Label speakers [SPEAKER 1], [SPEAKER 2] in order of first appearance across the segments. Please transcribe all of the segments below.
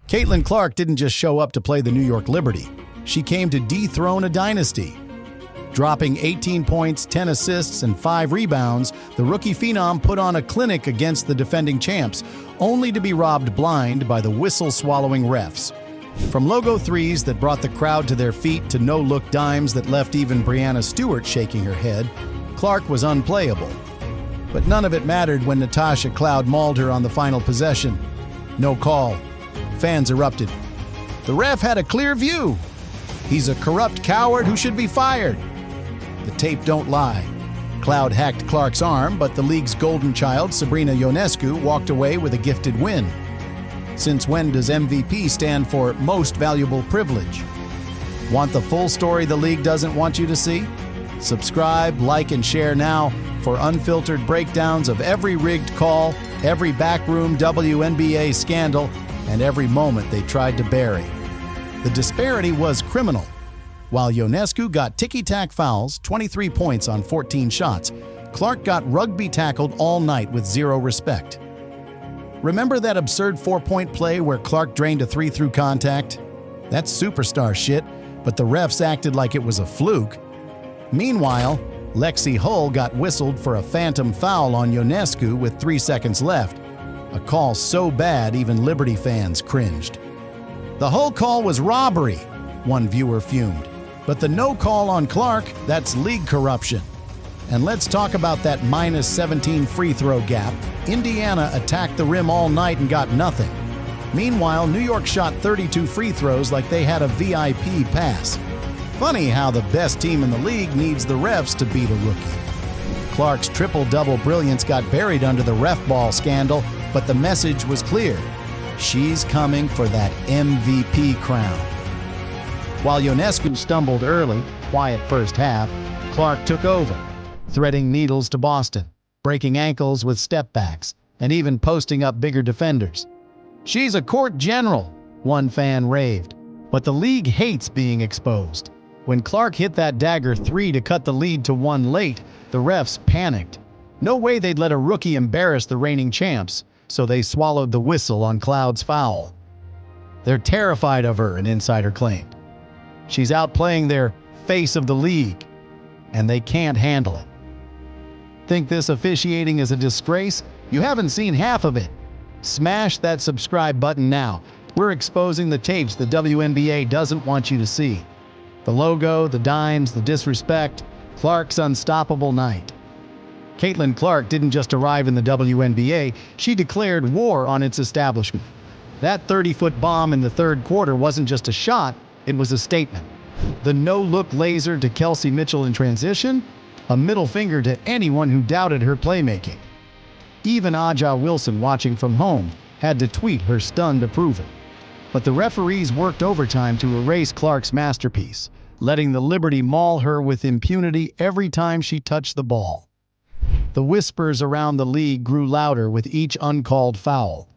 [SPEAKER 1] Caitlin Clark didn't just show up to play the New York Liberty. She came to dethrone a dynasty. Dropping 18 points, 10 assists, and 5 rebounds, the rookie phenom put on a clinic against the defending champs, only to be robbed blind by the whistle-swallowing refs. From logo threes that brought the crowd to their feet to no-look dimes that left even Breanna Stewart shaking her head, Clark was unplayable. But none of it mattered when Natasha Cloud mauled her on the final possession. No call. Fans erupted. The ref had a clear view. He's a corrupt coward who should be fired. The tape don't lie. Cloud hacked Clark's arm, but the league's golden child, Sabrina Ionescu, walked away with a gifted win. Since when does MVP stand for Most Valuable Privilege? Want the full story the league doesn't want you to see? Subscribe, like, and share now for unfiltered breakdowns of every rigged call, every backroom WNBA scandal, and every moment they tried to bury. The disparity was criminal. While Ionescu got ticky-tack fouls, 23 points on 14 shots, Clark got rugby tackled all night with zero respect. Remember that absurd 4-point play where Clark drained a 3 through contact? That's superstar shit, but the refs acted like it was a fluke. Meanwhile, Lexi Hull got whistled for a phantom foul on Ionescu with 3 seconds left, a call so bad even Liberty fans cringed. The Hull call was robbery, one viewer fumed. But the no call on Clark, that's league corruption. And let's talk about that -17 free throw gap. Indiana attacked the rim all night and got nothing. Meanwhile, New York shot 32 free throws like they had a VIP pass. Funny how the best team in the league needs the refs to beat a rookie. Clark's triple-double brilliance got buried under the ref ball scandal, but the message was clear. She's coming for that MVP crown. While Ionescu stumbled early, quiet first half, Clark took over, threading needles to Boston, breaking ankles with step-backs, and even posting up bigger defenders. She's a court general, one fan raved. But the league hates being exposed. When Clark hit that dagger 3 to cut the lead to 1 late, the refs panicked. No way they'd let a rookie embarrass the reigning champs, so they swallowed the whistle on Cloud's foul. They're terrified of her, an insider claimed. She's outplaying their face of the league, and they can't handle it. Think this officiating is a disgrace? You haven't seen half of it. Smash that subscribe button now. We're exposing the tapes the WNBA doesn't want you to see. The logo, the dimes, the disrespect, Clark's unstoppable night. Caitlin Clark didn't just arrive in the WNBA, she declared war on its establishment. That 30-foot bomb in the third quarter wasn't just a shot, it was a statement. The no-look laser to Kelsey Mitchell in transition, a middle finger to anyone who doubted her playmaking. Even Aja Wilson, watching from home, had to tweet her stunned approval. But the referees worked overtime to erase Clark's masterpiece, letting the Liberty maul her with impunity every time she touched the ball. The whispers around the league grew louder with each uncalled foul.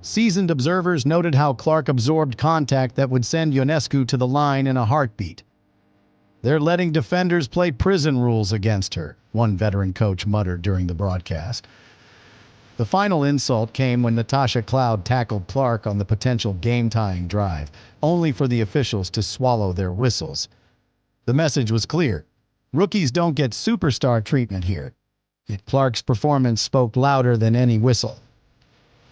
[SPEAKER 1] Seasoned observers noted how Clark absorbed contact that would send Ionescu to the line in a heartbeat. They're letting defenders play prison rules against her, one veteran coach muttered during the broadcast. The final insult came when Natasha Cloud tackled Clark on the potential game-tying drive, only for the officials to swallow their whistles. The message was clear. Rookies don't get superstar treatment here. Yet Clark's performance spoke louder than any whistle.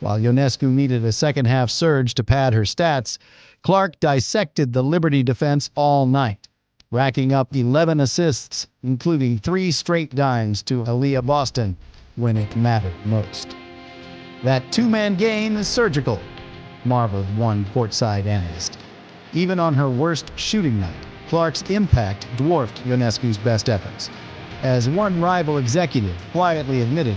[SPEAKER 1] While Ionescu needed a second-half surge to pad her stats, Clark dissected the Liberty defense all night, racking up 11 assists, including 3 straight dimes to Aaliyah Boston when it mattered most. That two-man game is surgical, marveled one courtside analyst. Even on her worst shooting night, Clark's impact dwarfed Ionescu's best efforts. As one rival executive quietly admitted,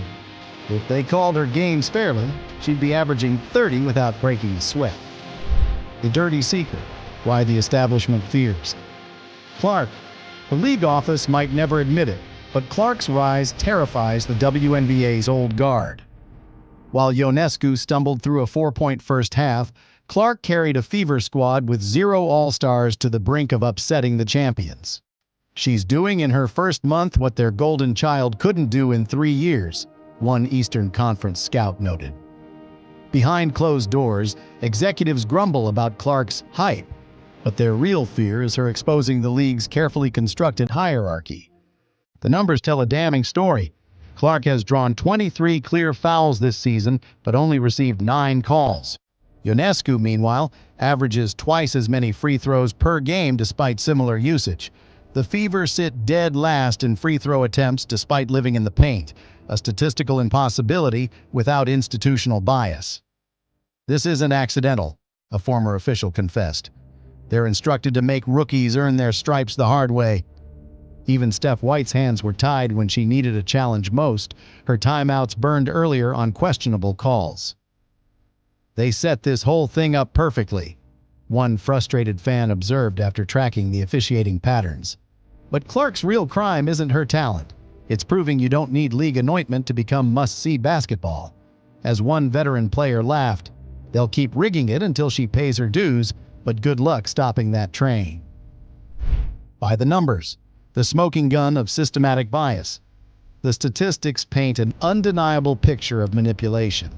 [SPEAKER 1] if they called her games fairly, she'd be averaging 30 without breaking a sweat. The dirty secret, why the establishment fears. Clark, the league office might never admit it, but Clark's rise terrifies the WNBA's old guard. While Ionescu stumbled through a 4-point first half, Clark carried a fever squad with 0 All-Stars to the brink of upsetting the champions. She's doing in her first month what their golden child couldn't do in 3 years, one Eastern Conference scout noted. Behind closed doors, executives grumble about Clark's height, but their real fear is her exposing the league's carefully constructed hierarchy. The numbers tell a damning story. Clark has drawn 23 clear fouls this season, but only received 9 calls. Ionescu, meanwhile, averages twice as many free throws per game despite similar usage. The Fever sit dead last in free throw attempts despite living in the paint, a statistical impossibility without institutional bias. This isn't accidental, a former official confessed. They're instructed to make rookies earn their stripes the hard way. Even Steph White's hands were tied when she needed a challenge most, her timeouts burned earlier on questionable calls. "They set this whole thing up perfectly," one frustrated fan observed after tracking the officiating patterns. But Clark's real crime isn't her talent. It's proving you don't need league anointment to become must-see basketball. As one veteran player laughed, "They'll keep rigging it until she pays her dues, but good luck stopping that train." By the numbers, the smoking gun of systematic bias. The statistics paint an undeniable picture of manipulation.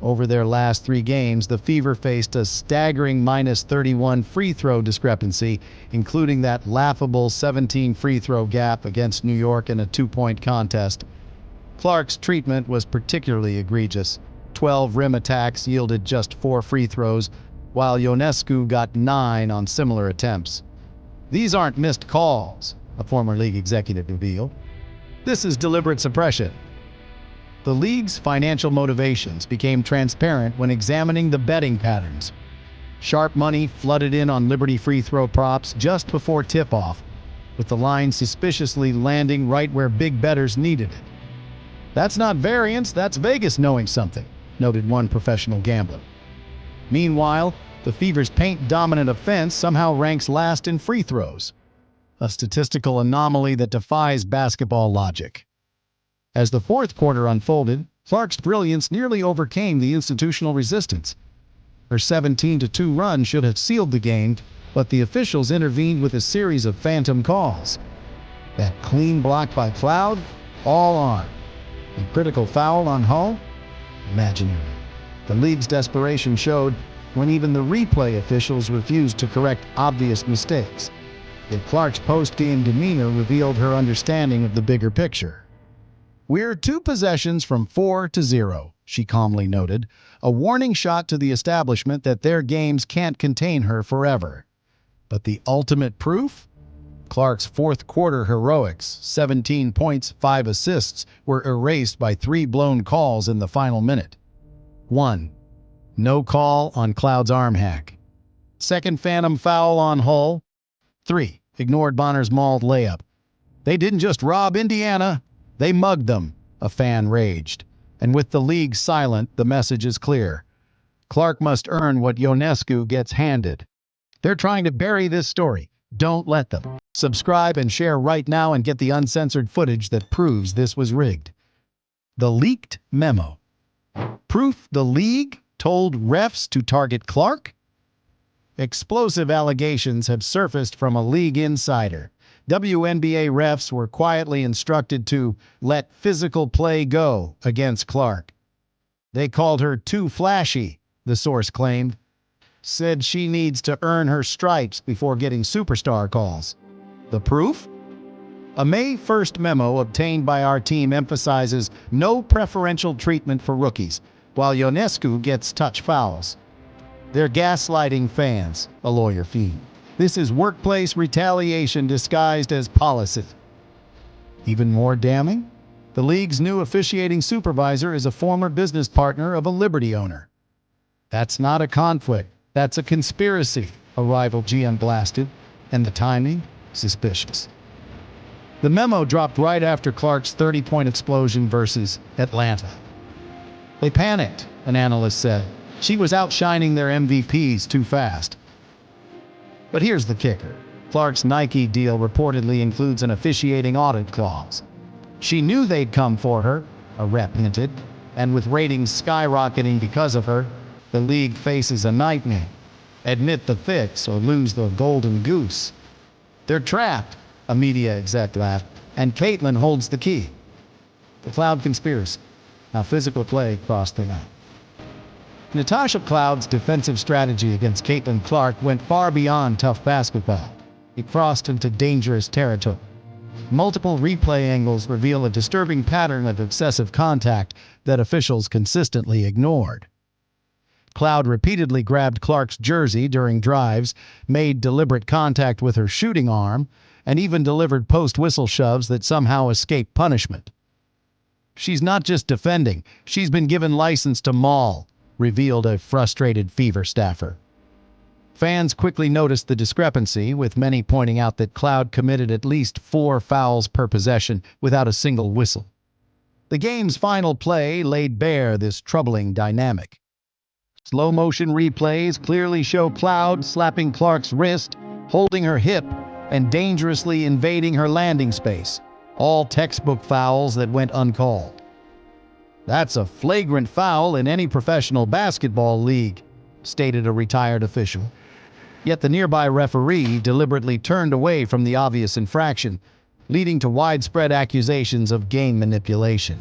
[SPEAKER 1] Over their last 3 games, the Fever faced a staggering -31 free throw discrepancy, including that laughable 17 free throw gap against New York in a 2-point contest. Clark's treatment was particularly egregious. 12 rim attacks yielded just 4 free throws, while Ionescu got 9 on similar attempts. "These aren't missed calls," a former league executive revealed. "This is deliberate suppression." The league's financial motivations became transparent when examining the betting patterns. Sharp money flooded in on Liberty free throw props just before tip-off, with the line suspiciously landing right where big bettors needed it. "That's not variance, that's Vegas knowing something," noted one professional gambler. Meanwhile, the Fever's paint-dominant offense somehow ranks last in free throws, a statistical anomaly that defies basketball logic. As the fourth quarter unfolded, Clark's brilliance nearly overcame the institutional resistance. Her 17-2 run should have sealed the game, but the officials intervened with a series of phantom calls. That clean block by Cloud, all on. A critical foul on Hull? Imaginary. The league's desperation showed when even the replay officials refused to correct obvious mistakes. Yet Clark's post-game demeanor revealed her understanding of the bigger picture. "We're 2 possessions from 4-0, she calmly noted, a warning shot to the establishment that their games can't contain her forever. But the ultimate proof? Clark's fourth-quarter heroics, 17 points, 5 assists, were erased by 3 blown calls in the final minute. 1. No call on Cloud's arm hack. Second phantom foul on Hull. 3. Ignored Bonner's mauled layup. They didn't just rob Indiana, they mugged them, a fan raged. And with the league silent, the message is clear. Clark must earn what Ionescu gets handed. They're trying to bury this story. Don't let them. Subscribe and share right now and get the uncensored footage that proves this was rigged. The leaked memo. Proof the league told refs to target Clark? Explosive allegations have surfaced from a league insider. WNBA refs were quietly instructed to let physical play go against Clark. They called her too flashy, the source claimed. Said she needs to earn her stripes before getting superstar calls. The proof? A May 1st memo obtained by our team emphasizes no preferential treatment for rookies, while Ionescu gets touch fouls. They're gaslighting fans, a lawyer feed. This is workplace retaliation disguised as policy. Even more damning? The league's new officiating supervisor is a former business partner of a Liberty owner. That's not a conflict, that's a conspiracy, a rival GM blasted, and the timing? Suspicious. The memo dropped right after Clark's 30-point explosion versus Atlanta. They panicked, an analyst said. She was outshining their MVPs too fast. But here's the kicker. Clark's Nike deal reportedly includes an officiating audit clause. She knew they'd come for her, a rep hinted, and with ratings skyrocketing because of her, the league faces a nightmare. Admit the fix or lose the golden goose. They're trapped, a media exec laughed, and Caitlin holds the key. The Cloud conspiracy. How physical play crossed the line. Natasha Cloud's defensive strategy against Caitlin Clark went far beyond tough basketball. It crossed into dangerous territory. Multiple replay angles reveal a disturbing pattern of excessive contact that officials consistently ignored. Cloud repeatedly grabbed Clark's jersey during drives, made deliberate contact with her shooting arm, and even delivered post-whistle shoves that somehow escaped punishment. "She's not just defending, she's been given license to maul," revealed a frustrated Fever staffer. Fans quickly noticed the discrepancy, with many pointing out that Cloud committed at least 4 fouls per possession without a single whistle. The game's final play laid bare this troubling dynamic. Slow-motion replays clearly show Cloud slapping Clark's wrist, holding her hip, and dangerously invading her landing space, all textbook fouls that went uncalled. "That's a flagrant foul in any professional basketball league," stated a retired official. Yet the nearby referee deliberately turned away from the obvious infraction, leading to widespread accusations of game manipulation.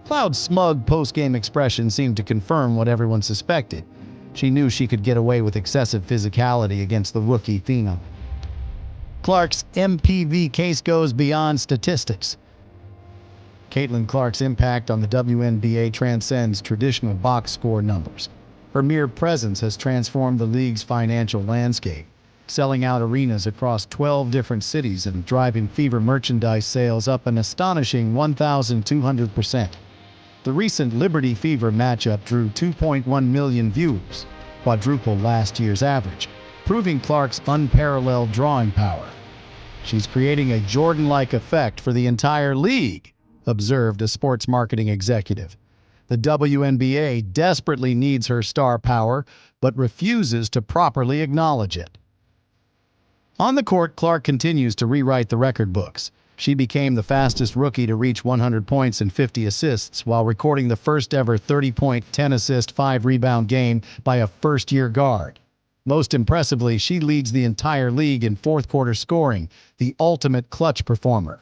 [SPEAKER 1] Cloud's smug post-game expression seemed to confirm what everyone suspected. She knew she could get away with excessive physicality against the rookie phenom. Clark's MPV case goes beyond statistics. Caitlin Clark's impact on the WNBA transcends traditional box score numbers. Her mere presence has transformed the league's financial landscape, selling out arenas across 12 different cities and driving Fever merchandise sales up an astonishing 1,200%. The recent Liberty Fever matchup drew 2.1 million viewers, quadruple last year's average, proving Clark's unparalleled drawing power. "She's creating a Jordan-like effect for the entire league," observed a sports marketing executive. "The WNBA desperately needs her star power, but refuses to properly acknowledge it." On the court, Clark continues to rewrite the record books. She became the fastest rookie to reach 100 points and 50 assists while recording the first-ever 30-point, 10-assist, 5-rebound game by a first-year guard. Most impressively, she leads the entire league in fourth-quarter scoring, the ultimate clutch performer.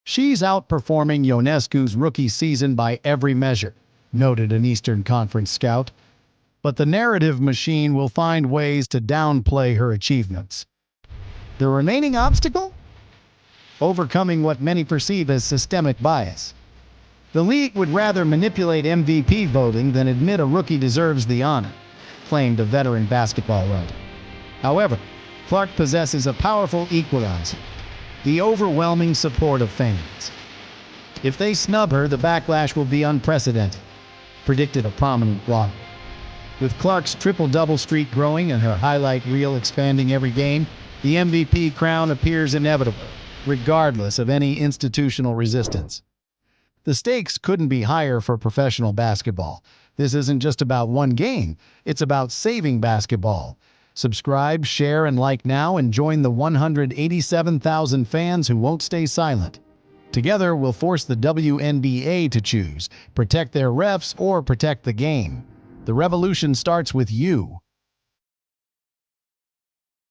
[SPEAKER 1] "She's outperforming Ionescu's rookie season by every measure," noted an Eastern Conference scout. "But the narrative machine will find ways to downplay her achievements." The remaining obstacle? Overcoming what many perceive as systemic bias. "The league would rather manipulate MVP voting than admit a rookie deserves the honor," claimed a veteran basketball writer. However, Clark possesses a powerful equalizer: the overwhelming support of fans. "If they snub her, the backlash will be unprecedented," predicted a prominent blogger. With Clark's triple-double streak growing and her highlight reel expanding every game, the MVP crown appears inevitable, regardless of any institutional resistance. The stakes couldn't be higher for professional basketball. This isn't just about one game, it's about saving basketball. Subscribe, share, and like now, and join the 187,000 fans who won't stay silent. Together, we'll force the WNBA to choose: protect their refs or protect the game. The revolution starts with you.